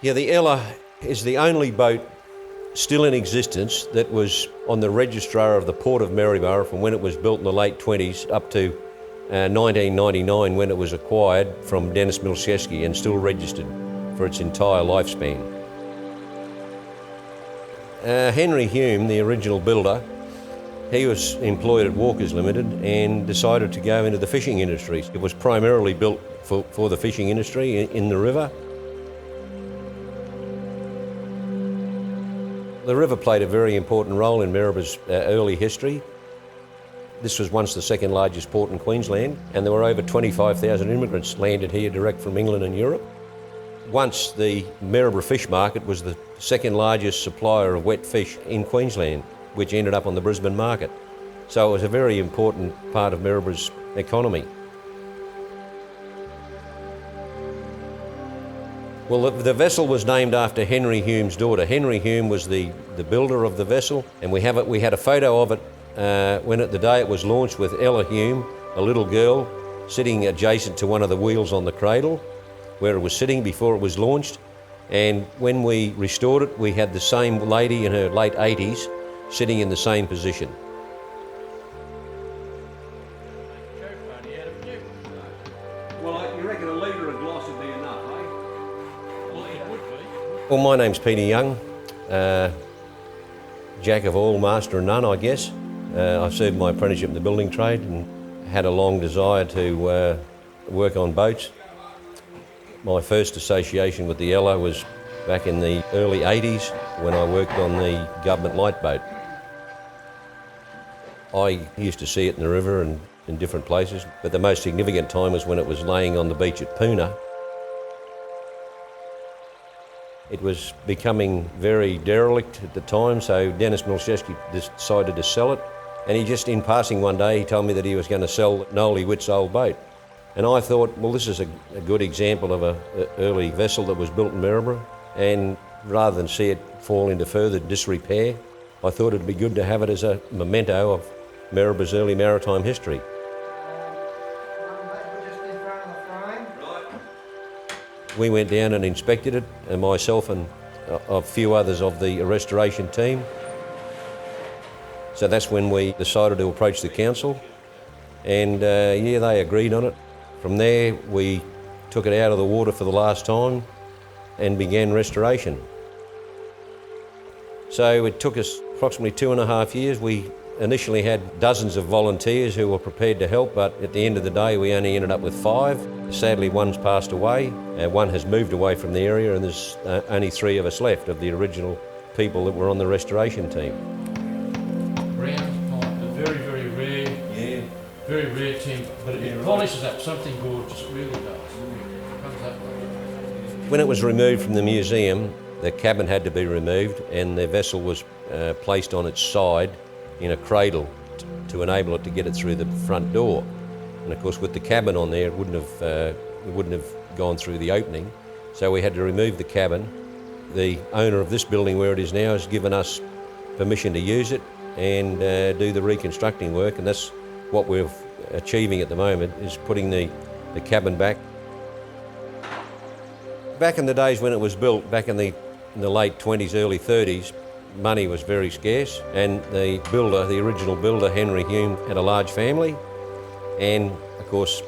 Yeah, the Ella is the only boat still in existence that was on the registrar of the Port of Maryborough from when it was built in the late 20s up to 1999 when it was acquired from Dennis Milszewski and still registered for its entire lifespan. Henry Hume, the original builder, he was employed at Walkers Limited and decided to go into the fishing industry. It was primarily built for the fishing industry in the river. The river played a very important role in Maryboroug's early history. This was once the second largest port in Queensland, and there were over 25,000 immigrants landed here direct from England and Europe. Once the Maryborough fish market was the second largest supplier of wet fish in Queensland, which ended up on the Brisbane market. So it was a very important part of Maryboroug's economy. Well, the vessel was named after Henry Hume's daughter. Henry Hume was the builder of the vessel, and we had a photo of it when at the day it was launched with Ella Hume, a little girl, sitting adjacent to one of the wheels on the cradle, where it was sitting before it was launched. And when we restored it, we had the same lady in her late 80s sitting in the same position. Well, you reckon a litre of gloss would be enough, eh? Well, it would be. Well, my name's Peter Young, jack of all, master of none, I guess. I served my apprenticeship in the building trade and had a long desire to work on boats. My first association with the Ella was back in the early 80s when I worked on the government light boat. I used to see it in the river and in different places, but the most significant time was when it was laying on the beach at Poona. It was becoming very derelict at the time, so Dennis Milszewski decided to sell it. And he just, in passing one day, he told me that he was going to sell Nolly Witt's old boat. And I thought, well, this is a good example of an early vessel that was built in Maryborough. And rather than see it fall into further disrepair, I thought it'd be good to have it as a memento of Maryboroug's early maritime history. We went down and inspected it, and myself and a few others of the restoration team. So that's when we decided to approach the council, and yeah, they agreed on it. From there, we took it out of the water for the last time and began restoration. So it took us approximately 2.5 years. We initially had dozens of volunteers who were prepared to help, but at the end of the day, we only ended up with 5. Sadly, one's passed away. One has moved away from the area, and there's only 3 of us left of the original people that were on the restoration team. Brown pipe, a very, very rare, very rare timber, but it polishes up something gorgeous, it really does. It comes up like. When it was removed from the museum, the cabin had to be removed, and the vessel was placed on its side in a cradle to enable it to get it through the front door. And of course, with the cabin on there, it wouldn't have gone through the opening. So we had to remove the cabin. The owner of this building where it is now has given us permission to use it and do the reconstructing work, and that's what we're achieving at the moment, is putting the cabin back. Back in the days when it was built, back in the late 20s, early 30s, money was very scarce, and the builder, the original builder, Henry Hume, had a large family, and of course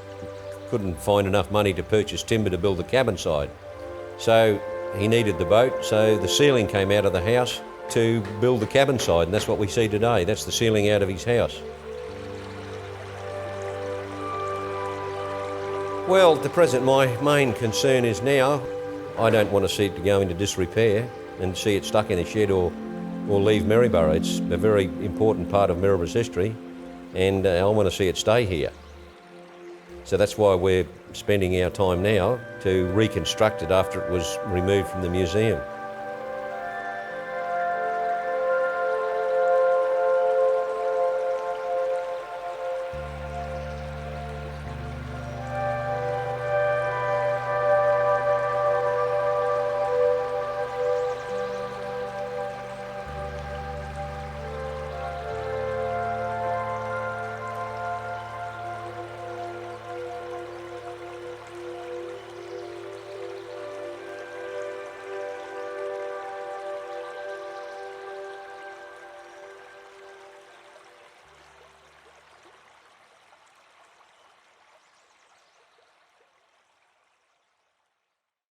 couldn't find enough money to purchase timber to build the cabin side. So he needed the boat, so the ceiling came out of the house to build the cabin side, and that's what we see today. That's the ceiling out of his house. Well, at the present, my main concern is now, I don't want to see it go into disrepair and see it stuck in a shed or leave Maryborough. It's a very important part of Maryboroug's history, and I want to see it stay here. So that's why we're spending our time now to reconstruct it after it was removed from the museum.